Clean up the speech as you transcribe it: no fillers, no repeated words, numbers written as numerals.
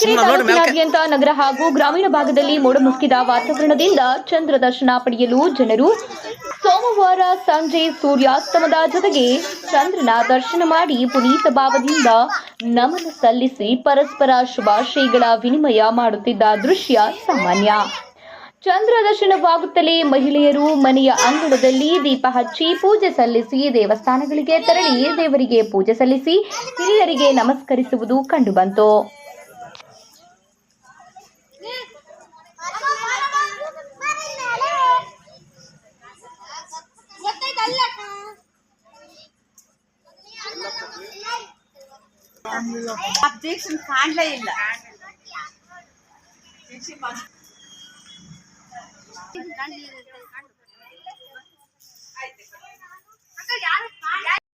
ತಾಲೂಕಿನಾದ್ಯಂತ ನಗರ ಹಾಗೂ ಗ್ರಾಮೀಣ ಭಾಗದಲ್ಲಿ ಮೋಡಮುಸುಕಿದ ವಾತಾವರಣದಿಂದ ಚಂದ್ರ ದರ್ಶನ ಪಡೆಯಲು ಜನರು ಸೋಮವಾರ ಸಂಜೆ ಸೂರ್ಯಾಸ್ತಮದ ಜೊತೆಗೆ ಚಂದ್ರನ ದರ್ಶನ ಮಾಡಿ ಪುನೀತ ಭಾವದಿಂದ ನಮನ ಸಲ್ಲಿಸಿ ಪರಸ್ಪರ ಶುಭಾಶಯಗಳ ವಿನಿಮಯ ಮಾಡುತ್ತಿದ್ದ ದೃಶ್ಯ ಸಾಮಾನ್ಯ. ಚಂದ್ರ ದರ್ಶನವಾಗುತ್ತಲೇ ಮಹಿಳೆಯರು ಮನೆಯ ಅಂಗಳದಲ್ಲಿ ದೀಪ ಹಚ್ಚಿ ಪೂಜೆ ಸಲ್ಲಿಸಿ ದೇವಸ್ಥಾನಗಳಿಗೆ ತೆರಳಿ ದೇವರಿಗೆ ಪೂಜೆ ಸಲ್ಲಿಸಿ ಹಿರಿಯರಿಗೆ ನಮಸ್ಕರಿಸುವುದು ಕಂಡುಬಂತು. ಇಲ್ಲ